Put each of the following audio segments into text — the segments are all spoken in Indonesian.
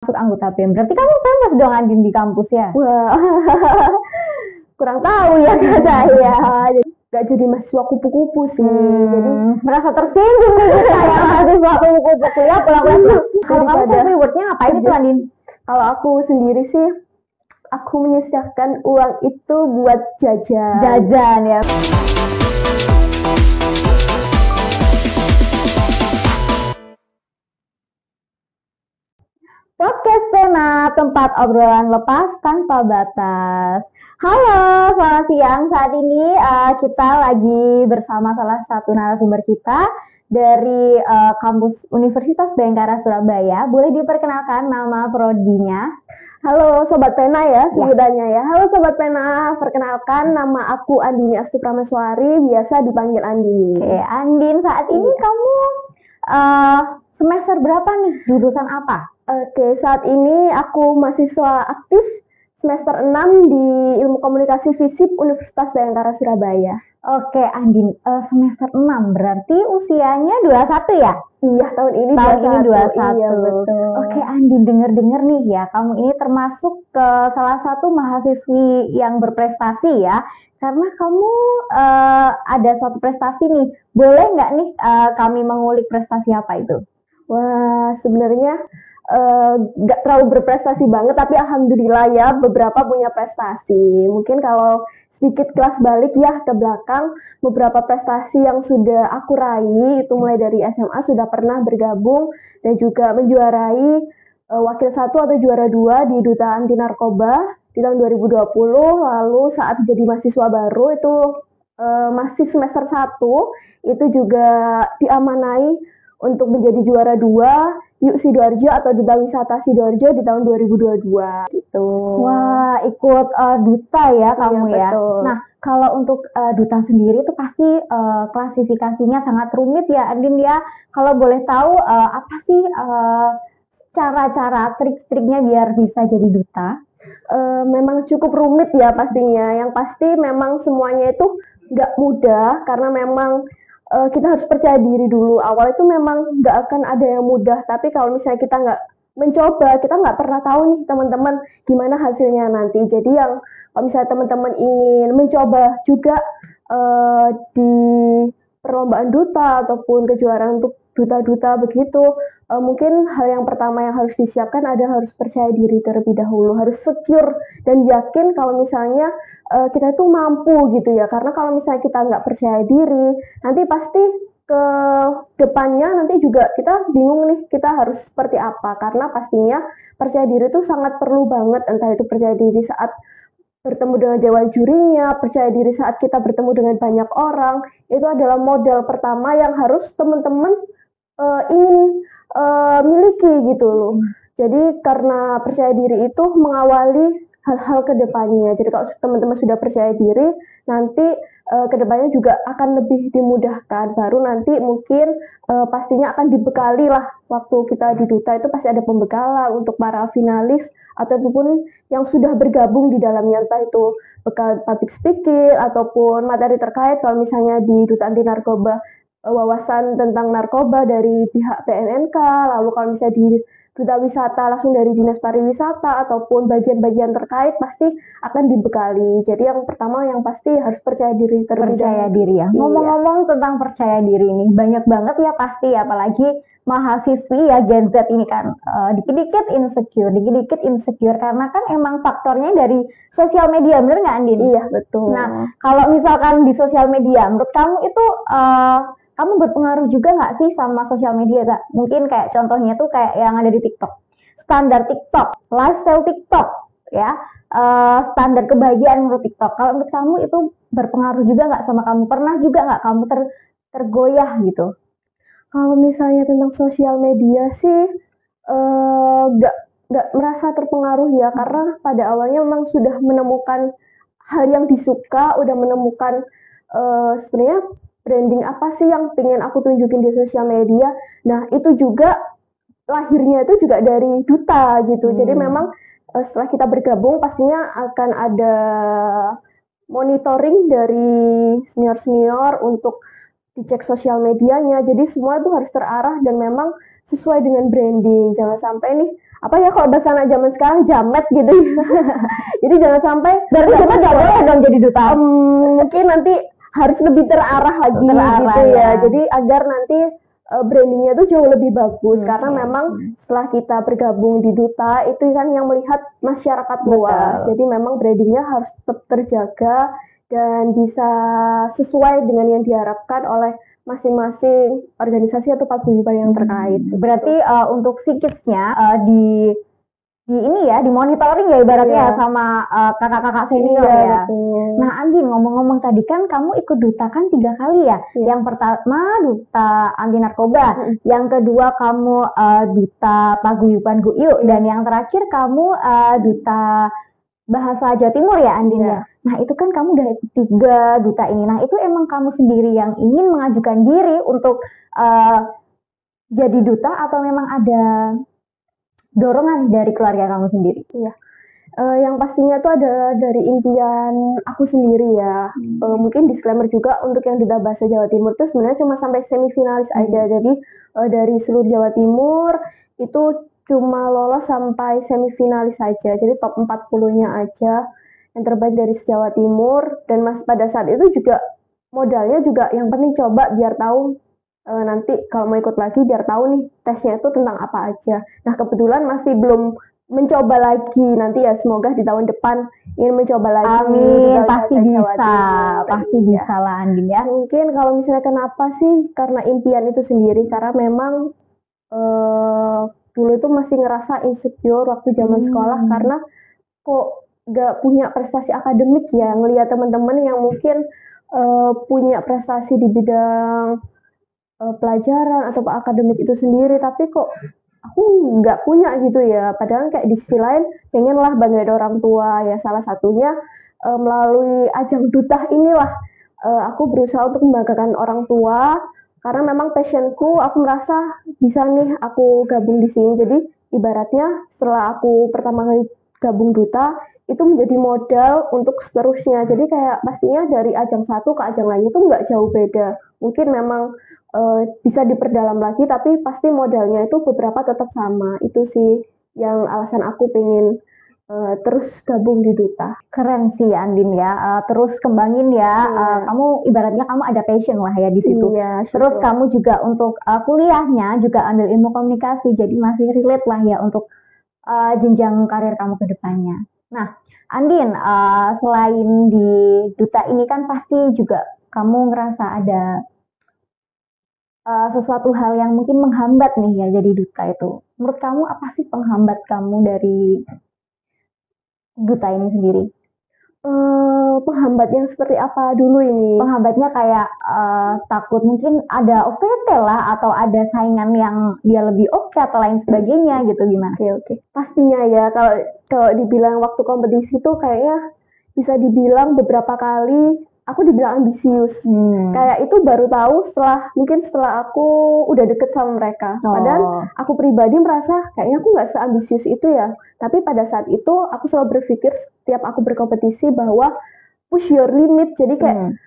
Masuk anggota BEM. Berarti kamu famous dong Andin di kampus ya? Wah, kurang tahu ya kak saya. Gak jadi mahasiswa kupu-kupu sih. Jadi merasa tersinggung nih saya mahasiswa kupu-kupu kuliah pulang-pulang. Kalau kamu self rewardnya ngapain itu Andin? Kalau aku sendiri sih, aku menyisihkan uang itu buat jajan. Jajan ya. Podcast Pena, tempat obrolan lepas tanpa batas. Halo, selamat siang. Saat ini kita lagi bersama salah satu narasumber kita dari kampus Universitas Bhayangkara Surabaya. Boleh diperkenalkan nama prodinya? Halo Sobat Pena ya, sebutannya ya. Halo Sobat Pena, perkenalkan nama aku Andini Astu Prameswari, biasa dipanggil Andini. Oke, Andin, saat ini kamu semester berapa nih? Jurusan apa? Oke, saat ini aku mahasiswa aktif semester 6 di Ilmu Komunikasi FISIP Universitas Bhayangkara Surabaya. Oke, Andin, semester 6 berarti usianya 21 ya? Iya, tahun ini 21. Iya, betul. Oke, Andin, denger-denger nih ya, kamu ini termasuk ke salah satu mahasiswi yang berprestasi ya. Karena kamu ada suatu prestasi nih. Boleh nggak nih kami mengulik prestasi apa itu? Wah, sebenarnya nggak terlalu berprestasi banget, tapi alhamdulillah ya beberapa punya prestasi. Mungkin kalau sedikit kelas balik ya ke belakang, beberapa prestasi yang sudah aku raih itu mulai dari SMA sudah pernah bergabung dan juga menjuarai wakil 1 atau juara 2 di Duta Anti Narkoba di tahun 2020. Lalu saat jadi mahasiswa baru itu masih semester 1 itu juga diamanai untuk menjadi juara 2 Yuk Sidoarjo atau Duta Wisata Sidoarjo di tahun 2022 gitu. Wah, ikut duta ya kamu ya. Betul. Nah, kalau untuk duta sendiri itu pasti klasifikasinya sangat rumit ya, Andin ya. Kalau boleh tahu apa sih cara-cara trik-triknya biar bisa jadi duta? Memang cukup rumit ya pastinya. Yang pasti memang semuanya itu nggak mudah karena memang kita harus percaya diri dulu. Awal itu memang nggak akan ada yang mudah, tapi kalau misalnya kita nggak mencoba, kita nggak pernah tahu nih teman-teman gimana hasilnya nanti. Jadi yang kalau misalnya teman-teman ingin mencoba juga di perlombaan duta ataupun kejuaraan untuk duta-duta begitu, mungkin hal yang pertama yang harus disiapkan adalah harus percaya diri terlebih dahulu, harus secure dan yakin kalau misalnya kita itu mampu gitu ya. Karena kalau misalnya kita nggak percaya diri, nanti pasti ke depannya nanti juga kita bingung nih kita harus seperti apa. Karena pastinya percaya diri itu sangat perlu banget, entah itu percaya diri saat bertemu dengan dewan jurinya, percaya diri saat kita bertemu dengan banyak orang, itu adalah modal pertama yang harus teman-teman ingin miliki gitu loh. Jadi karena percaya diri itu mengawali hal-hal ke depannya. Jadi kalau teman-teman sudah percaya diri, nanti ke depannya juga akan lebih dimudahkan. Baru nanti mungkin pastinya akan dibekali lah waktu kita di duta itu pasti ada pembekalan untuk para finalis ataupun yang sudah bergabung di dalamnya, entah itu bekal public speaking ataupun materi terkait. Kalau misalnya di Duta Anti Narkoba wawasan tentang narkoba dari pihak PNNK, lalu kalau misalnya di Duta Wisata langsung dari Dinas Pariwisata ataupun bagian-bagian terkait pasti akan dibekali. Jadi yang pertama yang pasti harus percaya diri terlebih Percaya diri ya. Ngomong-ngomong tentang percaya diri nih, banyak banget ya pasti, apalagi mahasiswi ya Gen Z ini kan dikit-dikit insecure karena kan emang faktornya dari sosial media, bener nggak Andin? Iya betul. Nah, kalau misalkan di sosial media, menurut kamu itu kamu berpengaruh juga nggak sih sama sosial media Kak? Mungkin kayak contohnya tuh kayak yang ada di TikTok, standar TikTok, lifestyle TikTok, ya, standar kebahagiaan menurut TikTok. Kalau menurut kamu itu berpengaruh juga nggak sama kamu? Pernah juga nggak kamu tergoyah gitu? Kalau misalnya tentang sosial media sih nggak merasa terpengaruh ya, karena pada awalnya memang sudah menemukan hal yang disuka, udah menemukan sebenarnya branding apa sih yang pengen aku tunjukin di sosial media. Nah itu juga lahirnya itu juga dari duta gitu. Jadi memang setelah kita bergabung pastinya akan ada monitoring dari senior-senior untuk dicek sosial medianya. Jadi semua itu harus terarah dan memang sesuai dengan branding. Jangan sampai nih apa ya kalau bahasa anak zaman sekarang jamet gitu. Jadi jangan sampai Berarti kita nggak boleh dong jadi duta. mungkin nanti harus lebih terarah lagi gitu ya. Jadi agar nanti brandingnya tuh jauh lebih bagus karena memang setelah kita bergabung di duta itu kan yang melihat masyarakat luas. Jadi memang brandingnya harus tetap terjaga dan bisa sesuai dengan yang diharapkan oleh masing-masing organisasi atau paguyuban yang terkait. Berarti untuk psikisnya di ini ya, dimonitoring ya ibaratnya sama kakak-kakak senior ya. Betul. Nah Andin, ngomong-ngomong tadi kan kamu ikut duta kan 3 kali ya. Yang pertama duta anti narkoba, yang kedua kamu duta paguyuban GUYU, dan yang terakhir kamu duta bahasa Jawa Timur ya Andin ya. Nah itu kan kamu udah ikut 3 duta ini. Nah itu emang kamu sendiri yang ingin mengajukan diri untuk jadi duta atau memang ada dorongan dari keluarga kamu sendiri? Iya. Yang pastinya tuh ada dari impian aku sendiri ya. Mungkin disclaimer juga untuk yang duta bahasa Jawa Timur tuh sebenarnya cuma sampai semifinalis aja. Jadi dari seluruh Jawa Timur itu cuma lolos sampai semifinalis saja. Jadi top 40-nya aja yang terbaik dari Jawa Timur. Dan pada saat itu juga modalnya juga yang penting coba biar tahu nanti kalau mau ikut lagi biar tahu nih tesnya itu tentang apa aja. Nah kebetulan masih belum mencoba lagi, nanti ya semoga di tahun depan ingin mencoba lagi. Amin, pasti bisa, pasti bisa lah Andin ya. Mungkin kalau misalnya kenapa sih, karena impian itu sendiri, karena memang dulu itu masih ngerasa insecure waktu zaman sekolah karena kok gak punya prestasi akademik ya, ngelihat teman-teman yang mungkin punya prestasi di bidang pelajaran atau akademik itu sendiri, tapi kok aku nggak punya gitu ya. Padahal kayak di sisi lain pengenlah banggain orang tua ya. Salah satunya melalui ajang duta inilah aku berusaha untuk membanggakan orang tua karena memang passionku. Aku merasa bisa nih aku gabung di sini. Jadi ibaratnya setelah aku pertama kali gabung duta itu menjadi modal untuk seterusnya. Jadi kayak pastinya dari ajang satu ke ajang lain itu nggak jauh beda. Mungkin memang bisa diperdalam lagi, tapi pasti modalnya itu beberapa tetap sama. Itu sih yang alasan aku pengen terus gabung di duta. Keren sih Andin ya, terus kembangin ya. Kamu ibaratnya kamu ada passion lah ya di situ. Terus kamu juga untuk kuliahnya juga ambil ilmu komunikasi, jadi masih relate lah ya untuk jenjang karir kamu ke depannya. Nah Andin, selain di duta ini kan pasti juga kamu ngerasa ada sesuatu hal yang mungkin menghambat nih ya jadi duta itu. Menurut kamu apa sih penghambat kamu dari duta ini sendiri? Penghambat yang seperti apa dulu ini? Penghambatnya kayak takut mungkin ada OVT lah atau ada saingan yang dia lebih oke atau lain sebagainya gitu, gimana? Oke. Pastinya ya kalau dibilang waktu kompetisi tuh kayaknya bisa dibilang beberapa kali aku dibilang ambisius. Kayak itu baru tahu setelah aku udah deket sama mereka. Padahal aku pribadi merasa kayaknya aku nggak seambisius itu ya. Tapi pada saat itu aku selalu berpikir setiap aku berkompetisi bahwa push your limit. Jadi kayak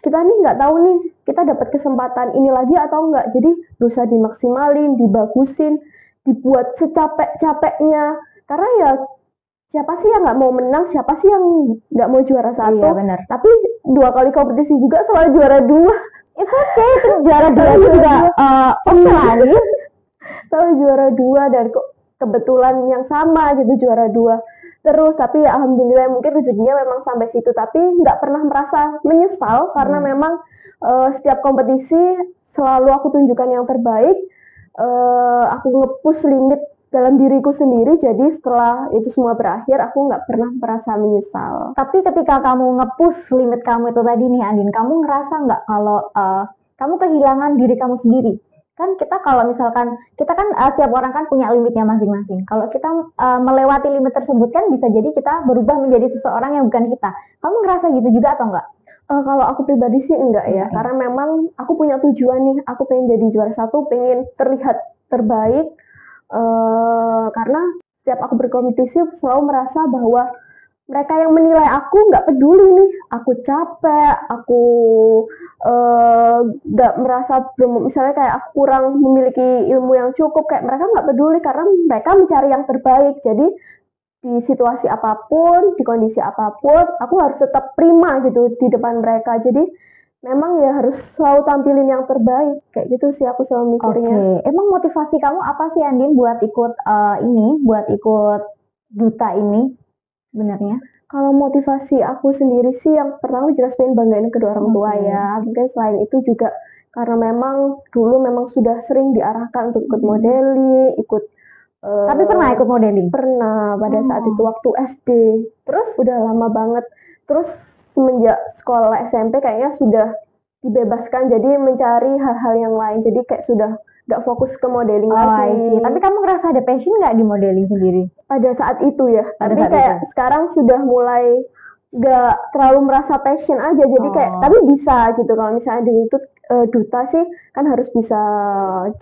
kita nih nggak tahu nih kita dapat kesempatan ini lagi atau enggak. Jadi berusaha dimaksimalin, dibagusin, dibuat secapek-capeknya. Karena ya siapa sih yang nggak mau menang, siapa sih yang nggak mau juara satu. Iya, benar. Tapi 2 kali kompetisi juga selalu juara 2. Itu itu juara 2 juga oke lah nih. Selalu juara 2 dan kok kebetulan yang sama gitu juara 2 terus. Tapi ya alhamdulillah mungkin rezekinya memang sampai situ, tapi nggak pernah merasa menyesal karena memang setiap kompetisi selalu aku tunjukkan yang terbaik. Aku nge-push limit dalam diriku sendiri, jadi setelah itu semua berakhir aku nggak pernah merasa menyesal. Tapi ketika kamu nge-push limit kamu itu tadi nih Andin, kamu ngerasa nggak kalau kamu kehilangan diri kamu sendiri? Kan kita kalau misalkan kita kan setiap orang kan punya limitnya masing-masing. Kalau kita melewati limit tersebut kan bisa jadi kita berubah menjadi seseorang yang bukan kita. Kamu ngerasa gitu juga atau enggak? Kalau aku pribadi sih enggak ya, karena memang aku punya tujuan nih, aku pengen jadi juara satu, pengen terlihat terbaik. Karena setiap aku berkompetisi selalu merasa bahwa mereka yang menilai aku nggak peduli nih, aku capek, aku nggak merasa misalnya kayak aku kurang memiliki ilmu yang cukup, kayak mereka nggak peduli karena mereka mencari yang terbaik. Jadi di situasi apapun, di kondisi apapun, aku harus tetap prima gitu di depan mereka. Jadi memang ya harus selalu tampilin yang terbaik. Kayak gitu sih aku selalu mikirnya. Oke, emang motivasi kamu apa sih Andin buat ikut buat ikut duta ini sebenarnya? Kalau motivasi aku sendiri sih yang pertama jelas pengen banggain kedua orang tua Oke. ya. Mungkin selain itu juga karena memang dulu memang sudah sering diarahkan untuk ikut modeling, ikut Tapi pernah ikut modeling? pernah pada saat itu waktu SD. Terus? Udah lama banget. Terus semenjak sekolah SMP kayaknya sudah dibebaskan jadi mencari hal-hal yang lain. Jadi kayak sudah nggak fokus ke modeling Oh, I lagi. see. Tapi kamu ngerasa ada passion nggak di modeling sendiri? Pada saat itu ya. Pada Tapi saat kayak itu? sekarang sudah mulai nggak terlalu merasa passion aja. Jadi kayak Oh. tapi bisa gitu kalau misalnya dituntut duta sih kan harus bisa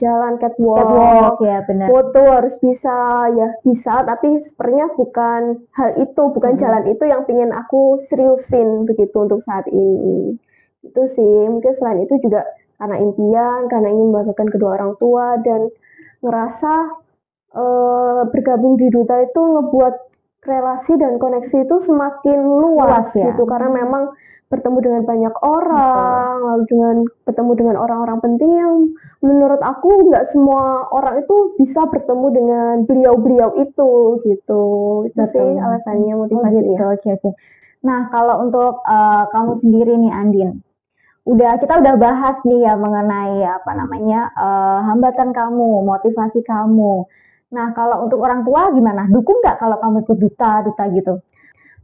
jalan Catwalk ya benar. foto harus bisa ya bisa tapi sepertinya bukan hal itu bukan jalan itu yang pingin aku seriusin begitu untuk saat ini itu sih mungkin selain itu juga karena impian karena ingin membanggakan kedua orang tua dan ngerasa bergabung di duta itu ngebuat relasi dan koneksi itu semakin luas ya? gitu karena memang bertemu dengan banyak orang lalu dengan bertemu dengan orang-orang penting yang menurut aku nggak semua orang itu bisa bertemu dengan beliau-beliau itu gitu itu sih alasannya motivasinya. Oke. Nah kalau untuk kamu sendiri nih Andin, kita udah bahas nih ya mengenai hambatan kamu, motivasi kamu. Nah kalau untuk orang tua gimana? Dukung nggak kalau kamu ikut duta gitu?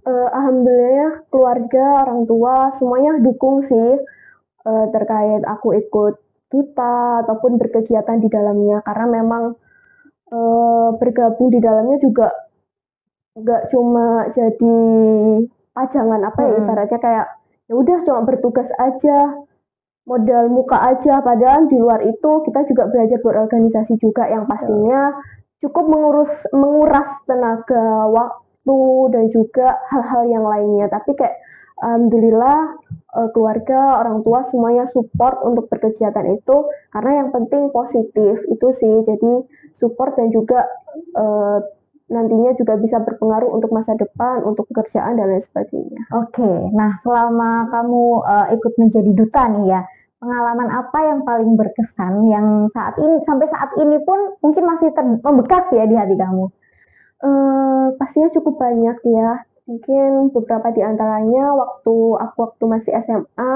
Alhamdulillah keluarga orang tua semuanya dukung sih terkait aku ikut duta ataupun berkegiatan di dalamnya karena memang bergabung di dalamnya juga nggak cuma jadi pajangan apa ya ibaratnya kayak ya udah cuma bertugas aja modal muka aja padahal di luar itu kita juga belajar berorganisasi juga yang pastinya cukup menguras tenaga waktu dan juga hal-hal yang lainnya tapi kayak alhamdulillah keluarga orang tua semuanya support untuk berkegiatan itu karena yang penting positif itu sih jadi support dan juga nantinya juga bisa berpengaruh untuk masa depan, untuk pekerjaan dan lain sebagainya. Oke, nah selama kamu ikut menjadi duta nih ya, pengalaman apa yang paling berkesan yang sampai saat ini pun mungkin masih membekas ya di hati kamu? Pastinya cukup banyak ya. Mungkin beberapa di antaranya waktu masih SMA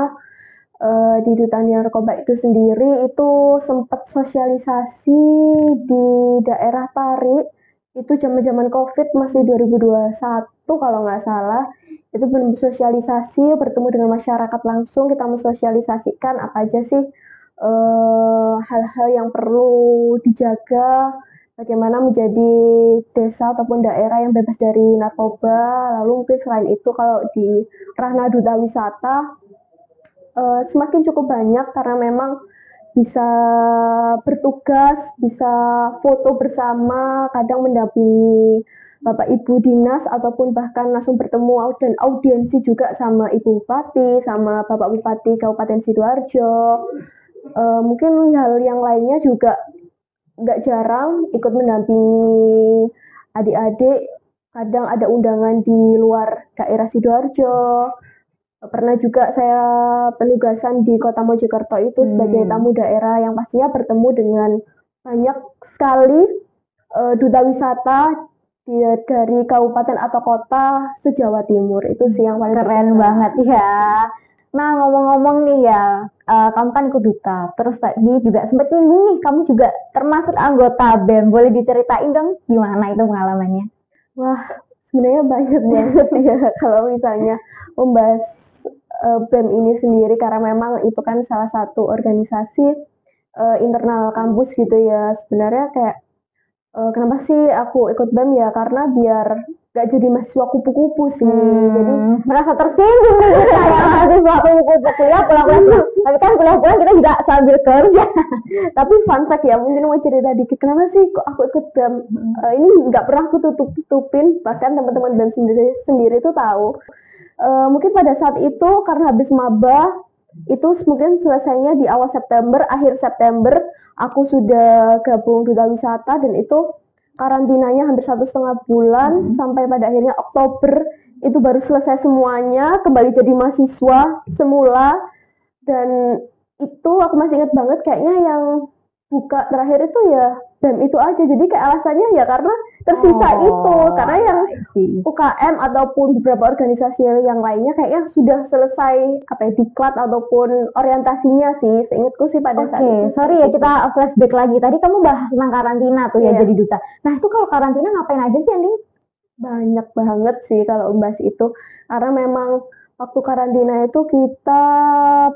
di Duta Anti Narkoba itu sendiri itu sempat sosialisasi di daerah Pari itu zaman-zaman COVID masih 2021 kalau nggak salah itu belum sosialisasi bertemu dengan masyarakat langsung kita mensosialisasikan apa aja sih hal-hal yang perlu dijaga bagaimana menjadi desa ataupun daerah yang bebas dari narkoba lalu mungkin selain itu kalau di ranah duta wisata semakin cukup banyak karena memang bisa bertugas, bisa foto bersama, kadang mendampingi Bapak Ibu Dinas ataupun bahkan langsung bertemu dan audiensi juga sama Ibu Bupati, sama Bapak Bupati Kabupaten Sidoarjo. Mungkin hal yang lainnya juga nggak jarang ikut mendampingi adik-adik, kadang ada undangan di luar daerah Sidoarjo, pernah juga saya penugasan di Kota Mojokerto itu sebagai tamu daerah yang pastinya bertemu dengan banyak sekali duta wisata dari kabupaten atau kota se-Jawa Timur. Itu sih yang paling keren banget ya. Nah ngomong-ngomong nih ya, kamu kan ikut duta, terus tadi juga sempat nyinggung nih, kamu juga termasuk anggota BEM. Boleh diceritain dong gimana itu pengalamannya? Wah, sebenarnya banyak banget ya kalau misalnya membahas BEM ini sendiri karena memang itu kan salah satu organisasi internal kampus gitu ya. Sebenarnya kayak kenapa sih aku ikut BEM ya? Karena biar nggak jadi mahasiswa kupu-kupu sih. Jadi merasa tersinggung nih saya mahasiswa kupu-kupu kuliah pulang-pulang. Tapi kan kuliah-pulang kita juga sambil kerja. Tapi fun fact ya, mungkin mau cerita dikit, kenapa sih kok aku ikut BEM? Ini nggak pernah aku tutup-tutupin, bahkan teman-teman BEM sendiri tuh tahu. Mungkin pada saat itu karena habis maba, itu mungkin selesainya di awal September, akhir September, aku sudah gabung duta wisata dan itu karantinanya hampir 1,5 bulan sampai pada akhirnya Oktober itu baru selesai semuanya, kembali jadi mahasiswa semula. Dan itu aku masih ingat banget, kayaknya yang buka terakhir itu ya BEM itu aja. Jadi kayak alasannya ya karena tersisa itu, karena yang UKM ataupun beberapa organisasi yang lainnya kayaknya sudah selesai apa ya, diklat ataupun orientasinya sih, seingatku sih pada saat itu. Sorry ya, kita flashback lagi. Tadi kamu bahas tentang karantina tuh ya jadi duta. Nah itu kalau karantina ngapain aja sih, Andin? Banyak banget sih kalau membahas itu, karena memang waktu karantina itu kita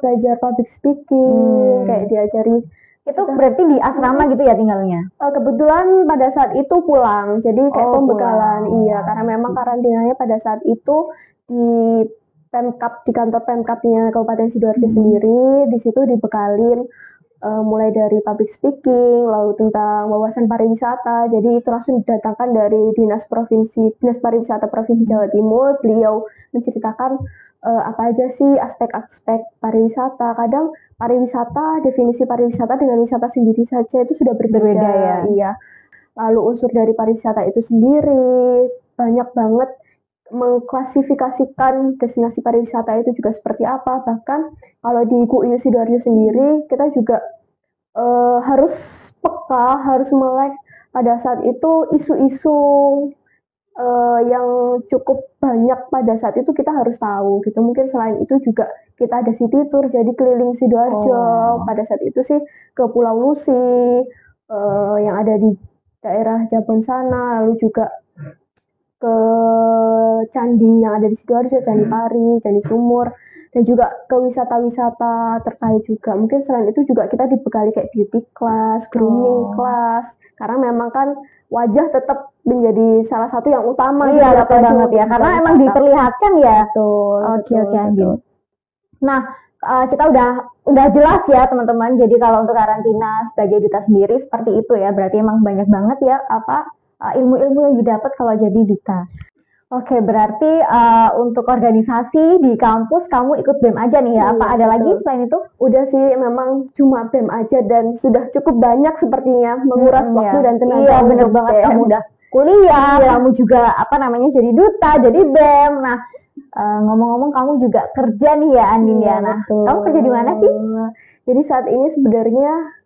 belajar public speaking, kayak diajari. Itu berarti di asrama gitu ya tinggalnya? Kebetulan pada saat itu pulang, jadi kayak pembekalan. Iya, karena memang karantinanya pada saat itu di Pemkap, di kantor Pemkapnya Kabupaten Sidoarjo sendiri. Di situ dibekalin mulai dari public speaking, lalu tentang wawasan pariwisata. Jadi itu langsung didatangkan dari Dinas Pariwisata Provinsi Jawa Timur. Beliau menceritakan apa aja sih aspek-aspek pariwisata. Kadang pariwisata, definisi pariwisata dengan wisata sendiri saja itu sudah berbeda ya. Iya. Lalu unsur dari pariwisata itu sendiri banyak banget, mengklasifikasikan destinasi pariwisata itu juga seperti apa. Bahkan kalau di KUIU Sidoarjo sendiri kita juga harus peka, harus melek pada saat itu isu-isu yang cukup banyak pada saat itu kita harus tahu gitu. Mungkin selain itu juga kita ada city tour, jadi keliling Sidoarjo. Pada saat itu sih ke Pulau Lusi yang ada di daerah Jabon sana, lalu juga ke candi yang ada di Sidoarjo, Candi Pari, Candi Sumur, dan juga ke wisata-wisata terkait juga. Mungkin selain itu juga kita dibekali kayak beauty class, grooming class, karena memang kan wajah tetap menjadi salah satu yang utama. Iya, betul banget ya, karena emang diperlihatkan ya. Oke, Andin. Nah, kita udah jelas ya teman-teman. Jadi kalau untuk karantina sebagai duta sendiri seperti itu ya, berarti emang banyak banget ya ilmu-ilmu yang didapat kalau jadi duta. Oke, berarti untuk organisasi di kampus kamu ikut BEM aja nih ya? Apa ada lagi selain itu? Udah sih, memang cuma BEM aja dan sudah cukup banyak sepertinya menguras waktu dan tenaga. Iya, bener banget. Kamu udah kuliah, kamu juga jadi duta, jadi BEM. Nah, ngomong-ngomong kamu juga kerja nih ya, Andin ya. Nah, kamu kerja di mana sih? Jadi saat ini sebenarnya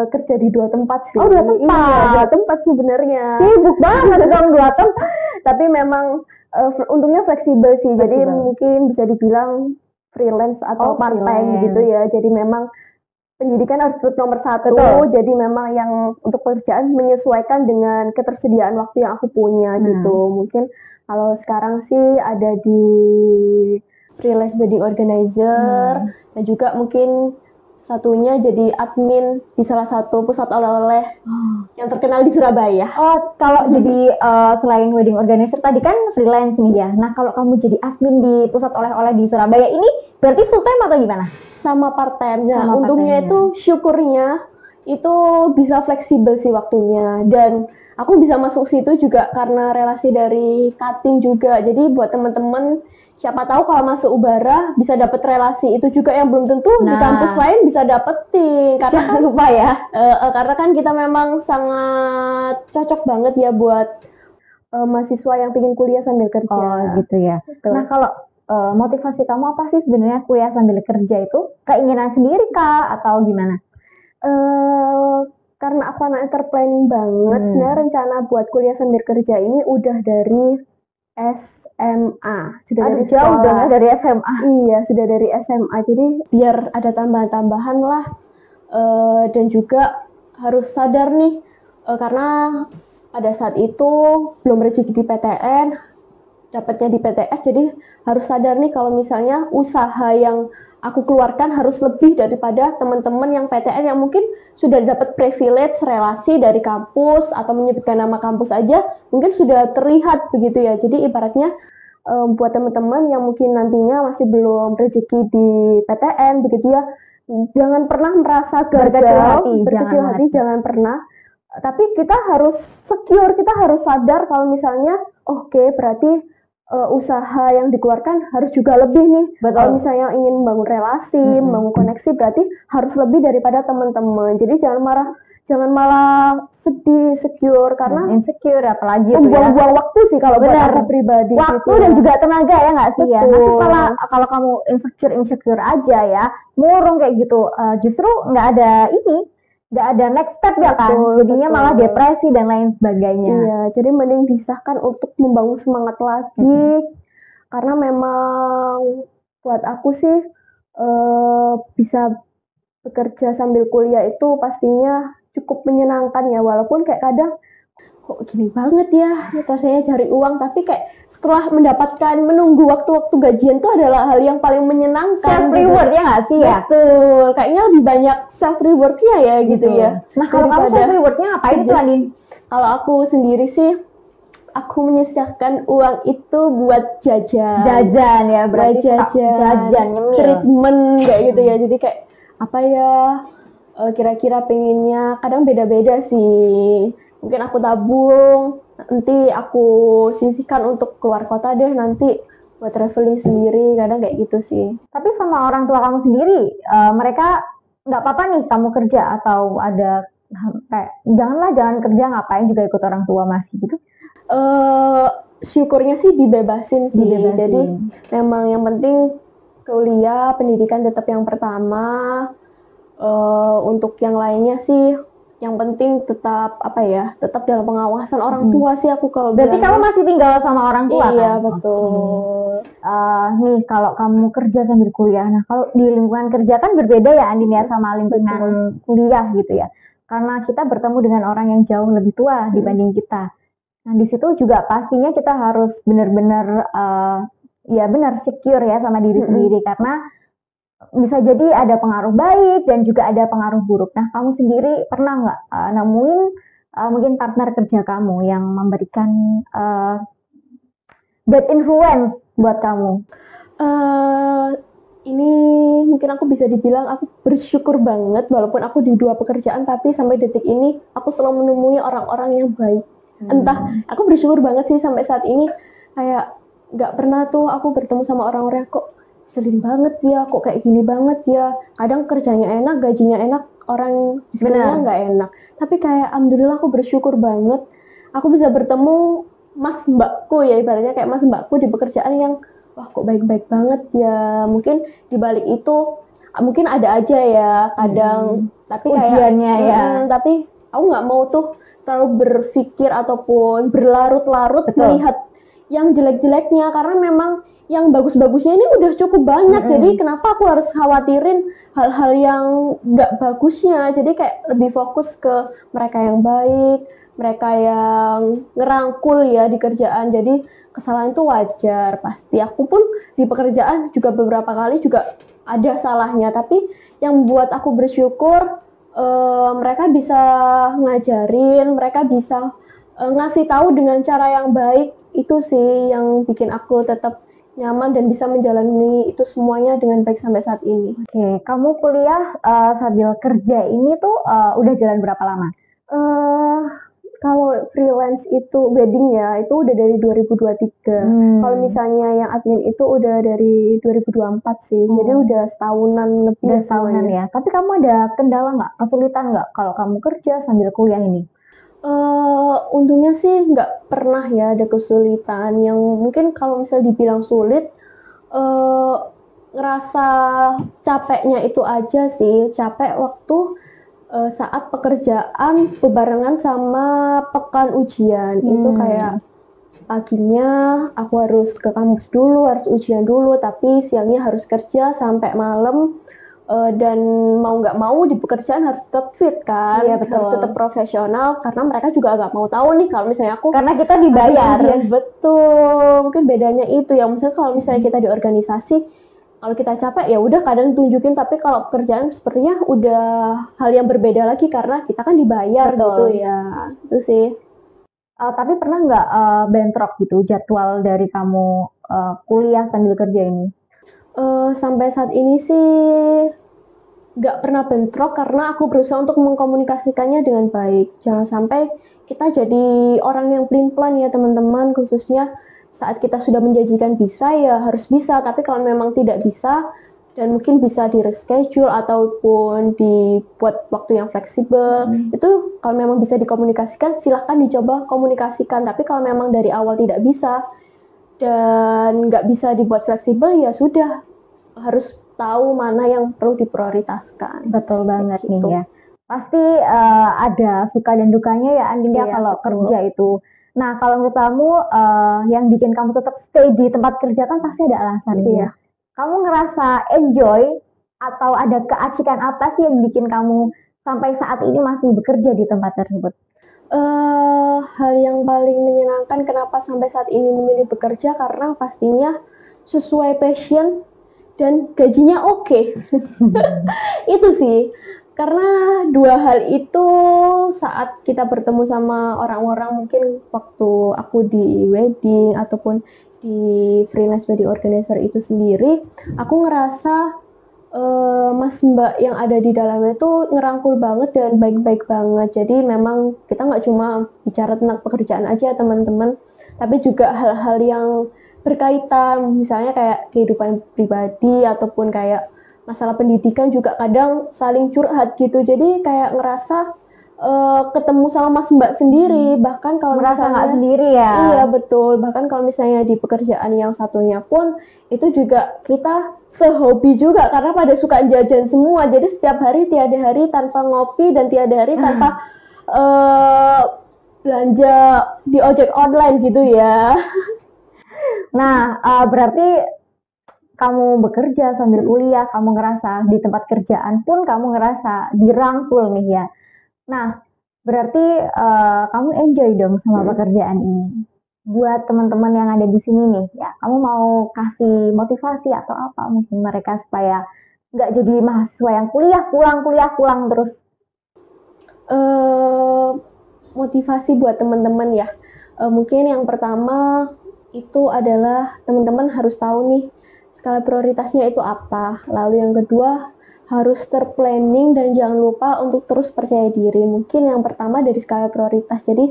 kerja di 2 tempat sih. 2 tempat? Iya, 2 tempat sebenarnya. Sibuk banget dong 2 tempat. Tapi memang untungnya fleksibel sih. Jadi mungkin bisa dibilang freelance atau part-time gitu ya. Jadi memang pendidikan harus nomor 1. Jadi memang yang untuk pekerjaan menyesuaikan dengan ketersediaan waktu yang aku punya gitu. Mungkin kalau sekarang sih ada di freelance wedding organizer, dan juga mungkin satunya jadi admin di salah satu pusat oleh-oleh yang terkenal di Surabaya. Kalau jadi selain wedding organizer tadi kan freelance nih ya. Nah, kalau kamu jadi admin di pusat oleh-oleh di Surabaya ini berarti full time atau gimana? Sama part time. Nah, untungnya itu syukurnya itu bisa fleksibel sih waktunya, dan aku bisa masuk situ juga karena relasi dari cutting juga. Jadi buat teman-teman, siapa tahu kalau masuk Ubara bisa dapat relasi itu juga yang belum tentu di kampus lain bisa dapetin. Karena jangan lupa ya, karena kan kita memang sangat cocok banget ya buat mahasiswa yang ingin kuliah sambil kerja. Gitu ya. Betul. Nah, kalau motivasi kamu apa sih sebenarnya kuliah sambil kerja itu? Keinginan sendiri kah atau gimana? Karena aku anak terplanning banget, sebenarnya rencana buat kuliah sambil kerja ini udah dari SMA. Sudah dari jauh dong ya dari SMA. Iya, sudah dari SMA. Jadi biar ada tambahan-tambahan lah. Dan juga harus sadar nih, karena pada saat itu belum rezeki di PTN, dapatnya di PTS, jadi harus sadar nih kalau misalnya usaha yang aku keluarkan harus lebih daripada teman-teman yang PTN yang mungkin sudah dapat privilege relasi dari kampus atau menyebutkan nama kampus aja mungkin sudah terlihat begitu ya. Jadi ibaratnya buat teman-teman yang mungkin nantinya masih belum rezeki di PTN begitu ya, jangan pernah merasa gagal, berkecil hati, jangan pernah. Tapi kita harus secure, kita harus sadar kalau misalnya oke, berarti usaha yang dikeluarkan harus juga lebih nih. Kalau misalnya ingin membangun relasi, membangun koneksi, berarti harus lebih daripada teman-teman. Jadi jangan malah sedih, secure karena insecure apalagi buang-buang waktu sih kalau buat aku pribadi. Waktu gitu, dan juga tenaga ya nggak sih ya. Nanti malah kalau kamu insecure aja ya, murung kayak gitu, justru nggak ada next step ya kan. Jadinya malah depresi dan lain sebagainya. Iya, jadi mending disahkan untuk membangun semangat lagi. Karena memang buat aku sih bisa bekerja sambil kuliah itu pastinya cukup menyenangkan ya, walaupun kayak kadang kok gini banget ya rasanya cari uang, tapi kayak setelah mendapatkan menunggu waktu-waktu gajian itu adalah hal yang paling menyenangkan. Self reward ya nggak sih ya? Betul, kayaknya lebih banyak self rewardnya ya gitu ya. Nah kalau kamu self rewardnya ngapain itu Andin? Kalau aku sendiri sih, aku menyisihkan uang itu buat jajan. Jajan ya, berarti jajan nyemil. Treatment kayak gitu ya. Jadi kayak apa ya? Kira-kira pengennya kadang beda-beda sih. Mungkin aku tabung, nanti aku sisihkan untuk keluar kota deh nanti buat traveling sendiri, kadang kayak gitu sih. Tapi sama orang tua kamu sendiri, mereka nggak apa-apa nih kamu kerja atau ada kayak jangan kerja, ngapain juga ikut orang tua masih gitu? Syukurnya sih dibebasin sih. Jadi memang yang penting kuliah, pendidikan tetap yang pertama. Untuk yang lainnya sih yang penting tetap tetap dalam pengawasan orang tua sih aku kalau berarti kamu masih tinggal sama orang tua iya, kan? Betul. Nih kalau kamu kerja sambil kuliah, nah kalau di lingkungan kerja kan berbeda ya Andin ya sama lingkungan kuliah gitu ya, karena kita bertemu dengan orang yang jauh lebih tua dibanding kita. Nah di situ juga pastinya kita harus benar-benar secure ya sama diri sendiri, karena bisa jadi ada pengaruh baik dan juga ada pengaruh buruk. Nah, kamu sendiri pernah nggak nemuin mungkin partner kerja kamu yang memberikan bad influence buat kamu? Ini mungkin aku bisa dibilang aku bersyukur banget walaupun aku di 2 pekerjaan, tapi sampai detik ini aku selalu menemui orang-orang yang baik. Entah, aku bersyukur banget sih sampai saat ini, kayak nggak pernah tuh aku bertemu sama orang-orang kok selin banget ya, kok kayak gini banget ya. Kadang kerjanya enak, gajinya enak, orang di sekelilingnya nggak enak. Tapi kayak alhamdulillah aku bersyukur banget aku bisa bertemu mas mbakku ya, ibaratnya kayak mas mbakku di pekerjaan yang wah kok baik-baik banget ya. Mungkin di balik itu mungkin ada aja ya kadang, tapi kayak ujiannya ya. Tapi aku nggak mau tuh terlalu berpikir ataupun berlarut-larut melihat yang jelek-jeleknya, karena memang yang bagus-bagusnya ini udah cukup banyak. Jadi kenapa aku harus khawatirin hal-hal yang nggak bagusnya? Jadi kayak lebih fokus ke mereka yang baik, mereka yang ngerangkul ya di kerjaan. Jadi kesalahan itu wajar, pasti. Aku pun di pekerjaan juga beberapa kali juga ada salahnya, tapi yang buat aku bersyukur mereka bisa ngajarin, mereka bisa ngasih tahu dengan cara yang baik. Itu sih yang bikin aku tetap nyaman dan bisa menjalani itu semuanya dengan baik sampai saat ini. Oke, kamu kuliah sambil kerja ini tuh udah jalan berapa lama? Kalau freelance itu wedding ya, itu udah dari 2023. Kalau misalnya yang admin itu udah dari 2024 sih. Jadi udah setahunan lebih. Udah setahunan ya. Tapi kamu ada kendala nggak, kesulitan nggak kalau kamu kerja sambil kuliah ini? Untungnya sih nggak pernah ya ada kesulitan. Yang mungkin kalau misalnya dibilang sulit, ngerasa capeknya itu aja sih. Capek waktu saat pekerjaan bebarengan sama pekan ujian. Itu kayak paginya aku harus ke kampus dulu, harus ujian dulu, tapi siangnya harus kerja sampai malam. dan mau nggak mau di pekerjaan harus tetap fit kan, Iya, betul. harus tetap profesional karena mereka juga nggak mau tahu nih kalau misalnya aku Karena kita dibayar. betul, mungkin bedanya itu ya. Misalnya kalau misalnya kita di organisasi, kalau kita capek ya udah kadang tunjukin, tapi kalau pekerjaan sepertinya udah hal yang berbeda lagi karena kita kan dibayar. Betul. Gitu ya, itu sih. Tapi pernah nggak bentrok gitu jadwal dari kamu kuliah sambil kerja ini? Sampai saat ini sih nggak pernah bentrok karena aku berusaha untuk mengkomunikasikannya dengan baik. Jangan sampai kita jadi orang yang pelin-pelan ya teman-teman, khususnya saat kita sudah menjanjikan bisa ya harus bisa, tapi kalau memang tidak bisa dan mungkin bisa di reschedule ataupun dibuat waktu yang fleksibel, itu kalau memang bisa dikomunikasikan silahkan dicoba komunikasikan, tapi kalau memang dari awal tidak bisa dan nggak bisa dibuat fleksibel ya sudah, harus tahu mana yang perlu diprioritaskan. Betul banget gitu. nih ya. Pasti ada suka dan dukanya ya Andin ya Iya, kalau betul. kerja itu. Nah, kalau menurut kamu yang bikin kamu tetap stay di tempat kerja kan pasti ada alasannya. Iya. Kamu ngerasa enjoy atau ada keasikan apa sih yang bikin kamu sampai saat ini masih bekerja di tempat tersebut? Hal yang paling menyenangkan kenapa sampai saat ini memilih bekerja karena pastinya sesuai passion dan gajinya oke. Itu sih. Karena dua hal itu saat kita bertemu sama orang-orang, mungkin waktu aku di wedding ataupun di freelance wedding organizer itu sendiri, aku ngerasa Mas Mbak yang ada di dalamnya itu ngerangkul banget dan baik-baik banget. Jadi memang kita nggak cuma bicara tentang pekerjaan aja teman-teman, tapi juga hal-hal yang berkaitan, misalnya kayak kehidupan pribadi ataupun kayak masalah pendidikan juga kadang saling curhat gitu. Jadi kayak ngerasa ketemu sama Mas Mbak sendiri, bahkan kalau Merasa misalnya nggak sendiri ya? Iya betul, bahkan kalau misalnya di pekerjaan yang satunya pun itu juga kita sehobi juga karena pada suka jajan semua. Jadi setiap hari tiada hari tanpa ngopi dan tiada hari tanpa belanja di ojek online gitu ya. Nah, berarti kamu bekerja sambil kuliah, kamu ngerasa di tempat kerjaan pun kamu ngerasa dirangkul nih ya. Nah, berarti kamu enjoy dong sama pekerjaan ini. Buat teman-teman yang ada di sini nih, ya, kamu mau kasih motivasi atau apa mungkin mereka supaya nggak jadi mahasiswa yang kuliah pulang terus. Motivasi buat teman-teman ya. Mungkin yang pertama itu adalah teman-teman harus tahu nih skala prioritasnya itu apa. Lalu yang kedua harus terplanning dan jangan lupa untuk terus percaya diri. Mungkin yang pertama dari skala prioritas. Jadi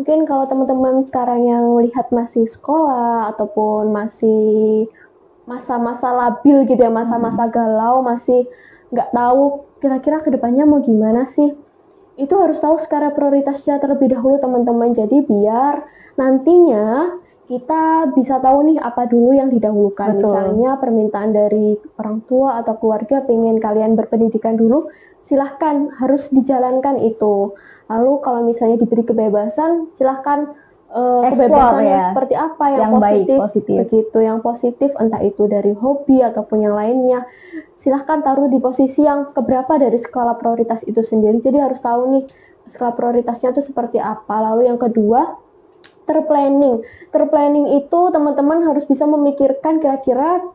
mungkin kalau teman-teman sekarang yang melihat masih sekolah ataupun masih masa-masa labil gitu ya, masa-masa galau, masih nggak tahu kira-kira kedepannya mau gimana sih, itu harus tahu skala prioritasnya terlebih dahulu teman-teman. Jadi biar nantinya kita bisa tahu nih apa dulu yang didahulukan. Betul. Misalnya permintaan dari orang tua atau keluarga pengen kalian berpendidikan dulu, silahkan harus dijalankan itu. Lalu kalau misalnya diberi kebebasan, silahkan kebebasannya ya, seperti apa yang baik, positif. begitu, yang positif entah itu dari hobi ataupun yang lainnya. Silahkan taruh di posisi yang keberapa dari skala prioritas itu sendiri. Jadi harus tahu nih skala prioritasnya itu seperti apa. Lalu yang kedua, terplanning. Terplanning itu teman-teman harus bisa memikirkan kira-kira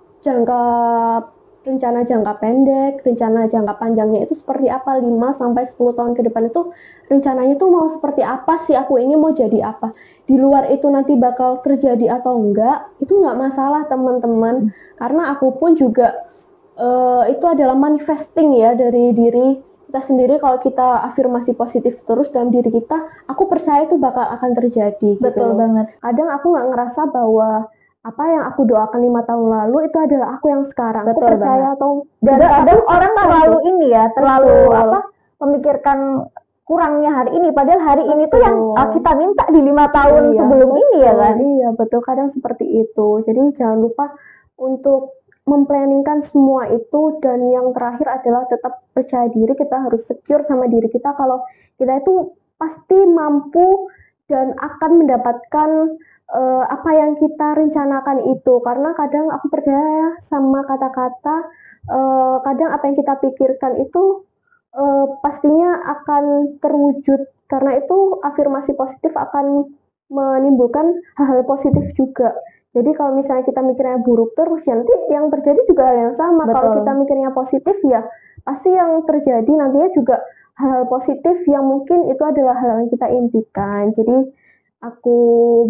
rencana jangka pendek, rencana jangka panjangnya itu seperti apa, 5 sampai 10 tahun ke depan itu rencananya tuh mau seperti apa sih, aku ini mau jadi apa. Di luar itu nanti bakal terjadi atau enggak, itu enggak masalah teman-teman. Karena aku pun juga itu adalah manifesting ya dari diri kita sendiri. Kalau kita afirmasi positif terus dalam diri kita, aku percaya itu bakal akan terjadi. Betul gitu. banget. Kadang aku nggak ngerasa bahwa apa yang aku doakan 5 tahun lalu itu adalah aku yang sekarang. Betul aku percaya banget. atau Dan enggak, kadang aku orang percaya terlalu itu. ini ya, terlalu Betul. apa memikirkan kurangnya hari ini, padahal hari ini tuh yang Betul. kita minta di 5 tahun Iya, sebelum ini ya betul. kan. Iya betul, kadang seperti itu. Jadi jangan lupa untuk memplanningkan semua itu. Dan yang terakhir adalah tetap percaya diri. Kita harus secure sama diri kita kalau kita itu pasti mampu dan akan mendapatkan apa yang kita rencanakan itu, karena kadang aku percaya sama kata-kata, kadang apa yang kita pikirkan itu pastinya akan terwujud, karena itu afirmasi positif akan menimbulkan hal-hal positif juga. Jadi kalau misalnya kita mikirnya buruk terus, ya nanti yang terjadi juga hal yang sama. Kalau kita mikirnya positif, ya pasti yang terjadi nantinya juga hal-hal positif yang mungkin itu adalah hal yang kita impikan. Jadi aku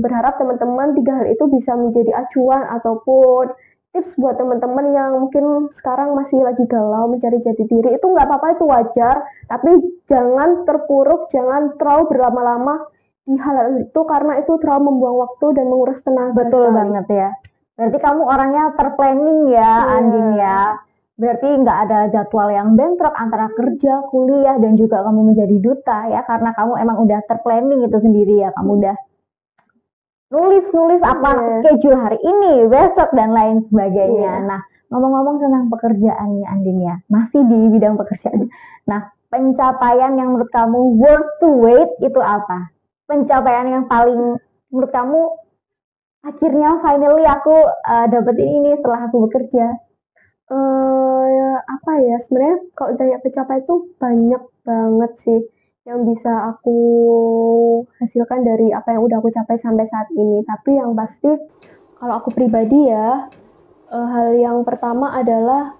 berharap teman-teman 3 hal itu bisa menjadi acuan ataupun tips buat teman-teman yang mungkin sekarang masih lagi galau mencari jati diri. Itu nggak apa-apa, itu wajar, tapi jangan terpuruk, jangan terlalu berlama-lama di hal itu, karena itu terlalu membuang waktu dan menguras tenaga. Betul banget ya. Berarti kamu orangnya terplanning ya, Andin ya. Berarti nggak ada jadwal yang bentrok antara kerja, kuliah, dan juga kamu menjadi duta ya, karena kamu emang udah terplanning itu sendiri ya. Kamu udah nulis apa schedule hari ini, besok, dan lain sebagainya. Nah, ngomong-ngomong tentang pekerjaan nih Andin ya, masih di bidang pekerjaan. Nah, pencapaian yang menurut kamu worth to wait itu apa? Pencapaian yang paling menurut kamu, akhirnya finally aku dapetin ini setelah aku bekerja. Apa ya, sebenarnya kalau ditanya pencapaian itu banyak banget sih yang bisa aku hasilkan dari apa yang udah aku capai sampai saat ini. Tapi yang pasti kalau aku pribadi ya, hal yang pertama adalah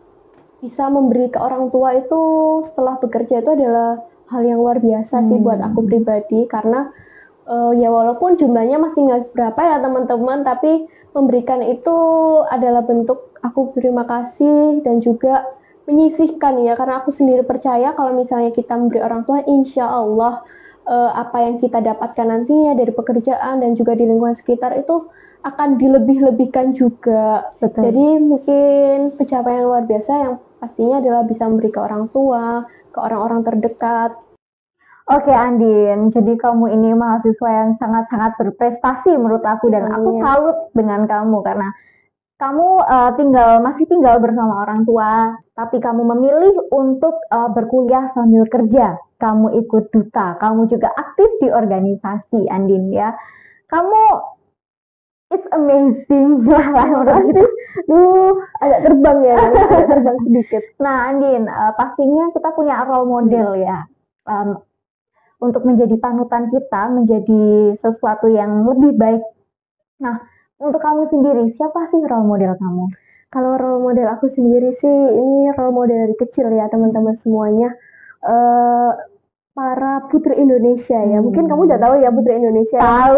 bisa memberi ke orang tua itu setelah bekerja itu adalah hal yang luar biasa sih buat aku pribadi, karena ya walaupun jumlahnya masih nggak seberapa ya teman-teman, tapi memberikan itu adalah bentuk aku berterima kasih dan juga menyisihkan ya, karena aku sendiri percaya kalau misalnya kita memberi orang tua, insya Allah apa yang kita dapatkan nantinya dari pekerjaan dan juga di lingkungan sekitar itu akan dilebih-lebihkan juga. Betul. Jadi mungkin pencapaian yang luar biasa yang pastinya adalah bisa memberi ke orang tua, ke orang-orang terdekat. Oke Andin, jadi kamu ini mahasiswa yang sangat-sangat berprestasi menurut aku, dan aku salut dengan kamu karena kamu masih tinggal bersama orang tua, tapi kamu memilih untuk berkuliah sambil kerja. Kamu ikut duta, kamu juga aktif di organisasi, Andin ya. Kamu it's amazing lah. Agak terbang ya, agak terbang sedikit. Nah Andin, pastinya kita punya role model ya. Untuk menjadi panutan kita, menjadi sesuatu yang lebih baik. Nah, untuk kamu sendiri, siapa sih role model kamu? Kalau role model aku sendiri sih, ini role model dari kecil ya teman-teman semuanya. Para putri Indonesia ya. Mungkin kamu udah tahu ya putri Indonesia. Tahu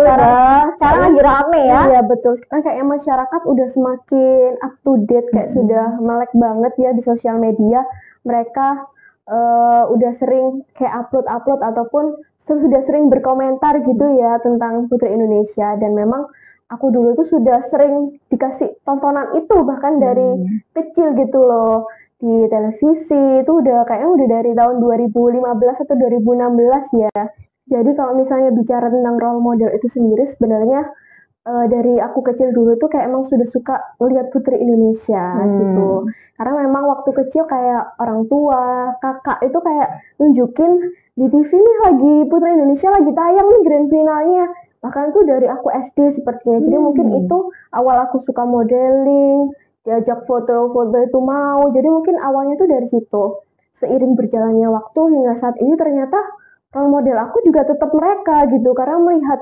sekarang lagi rame ya. Iya betul. Sekarang kayaknya masyarakat udah semakin up to date, kayak sudah melek banget ya di sosial media. Mereka udah sering kayak upload ataupun sudah sering berkomentar gitu ya tentang putri Indonesia, dan memang aku dulu tuh sudah sering dikasih tontonan itu bahkan dari kecil gitu loh, di televisi itu kayaknya udah dari tahun 2015 atau 2016 ya. Jadi kalau misalnya bicara tentang role model itu sendiri, sebenarnya dari aku kecil dulu tuh kayak emang sudah suka lihat putri Indonesia gitu. Karena memang waktu kecil kayak orang tua, kakak itu kayak nunjukin di TV nih lagi putri Indonesia lagi tayang nih grand finalnya. Bahkan tuh dari aku SD sepertinya. Jadi mungkin itu awal aku suka modeling, diajak foto-foto itu mau. Jadi mungkin awalnya tuh dari situ. Seiring berjalannya waktu hingga saat ini ternyata role model aku juga tetap mereka gitu. Karena melihat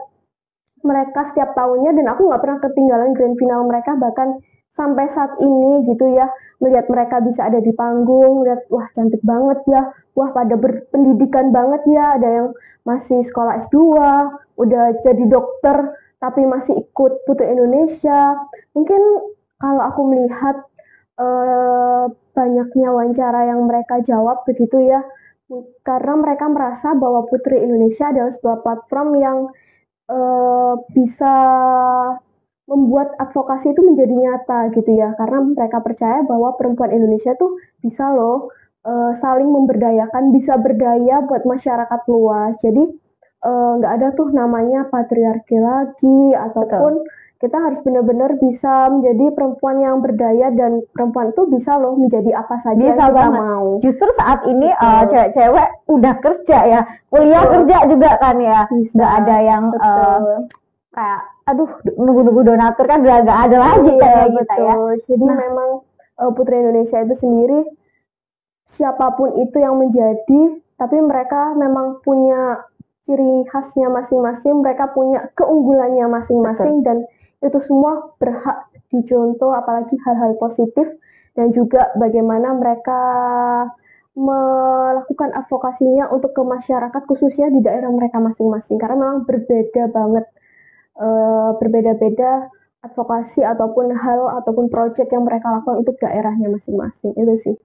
mereka setiap tahunnya, dan aku nggak pernah ketinggalan grand final mereka bahkan sampai saat ini gitu ya. Melihat mereka bisa ada di panggung, lihat wah cantik banget ya, wah pada berpendidikan banget ya, ada yang masih sekolah S2, udah jadi dokter tapi masih ikut Putri Indonesia. Mungkin kalau aku melihat banyaknya wawancara yang mereka jawab begitu ya, karena mereka merasa bahwa Putri Indonesia adalah sebuah platform yang bisa membuat advokasi itu menjadi nyata gitu ya, karena mereka percaya bahwa perempuan Indonesia tuh bisa loh saling memberdayakan, bisa berdaya buat masyarakat luas. Jadi nggak ada tuh namanya patriarki lagi, ataupun kita harus benar-benar bisa menjadi perempuan yang berdaya, dan perempuan itu bisa loh menjadi apa saja yang kita mau. Justru saat ini cewek-cewek udah kerja ya, kuliah kerja juga kan ya, nggak ada yang kayak aduh nunggu-nunggu donatur kan udah gak ada lagi Iya, kayak kita ya. betul. Jadi Nah. memang Putri Indonesia itu sendiri siapapun itu yang menjadi, tapi mereka memang punya ciri khasnya masing-masing, mereka punya keunggulannya masing-masing, dan itu semua berhak dicontoh, apalagi hal-hal positif, dan juga bagaimana mereka melakukan advokasinya untuk ke masyarakat, khususnya di daerah mereka masing-masing, karena memang berbeda banget, berbeda-beda advokasi ataupun hal ataupun proyek yang mereka lakukan untuk daerahnya masing-masing, itu sih.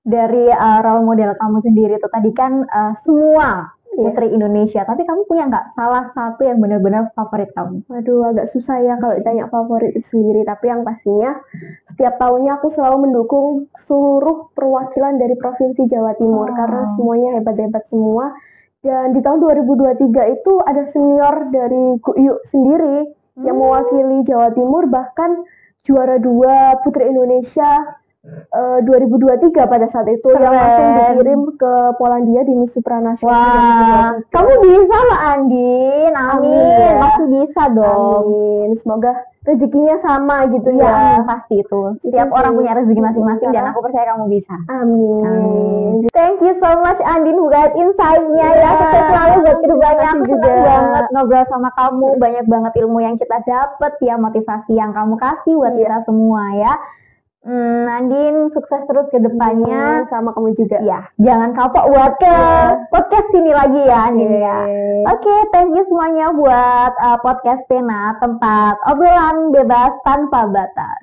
Dari role model kamu sendiri itu tadi kan semua putri Indonesia, tapi kamu punya nggak salah satu yang benar-benar favorit kamu? Waduh, agak susah ya kalau ditanya favorit itu sendiri, tapi yang pastinya setiap tahunnya aku selalu mendukung seluruh perwakilan dari Provinsi Jawa Timur, karena semuanya hebat-hebat semua. Dan di tahun 2023 itu ada senior dari GUYU sendiri yang mewakili Jawa Timur, bahkan juara 2 Putri Indonesia 2023 pada saat itu. Keren. Yang langsung dikirim ke Polandia di Miss Supranasional. Wah, kamu bisa Mbak Andin, amin. Pasti bisa dong. Amin. Semoga rezekinya sama gitu Ya, ya. pasti itu. Setiap orang punya rezeki masing-masing dan aku percaya kamu bisa. Amin. Thank you so much Andin buat insight-nya ya. Sukses selalu buat kedepannya. Aku senang banget ngobrol sama kamu. Banyak banget ilmu yang kita dapat ya, motivasi yang kamu kasih buat kita semua ya. Andin sukses terus ke depannya. Sama kamu juga. Ya, jangan kapok buat ke podcast sini lagi ya Andin ya. Oke, thank you semuanya buat podcast Pena, tempat obrolan bebas tanpa batas.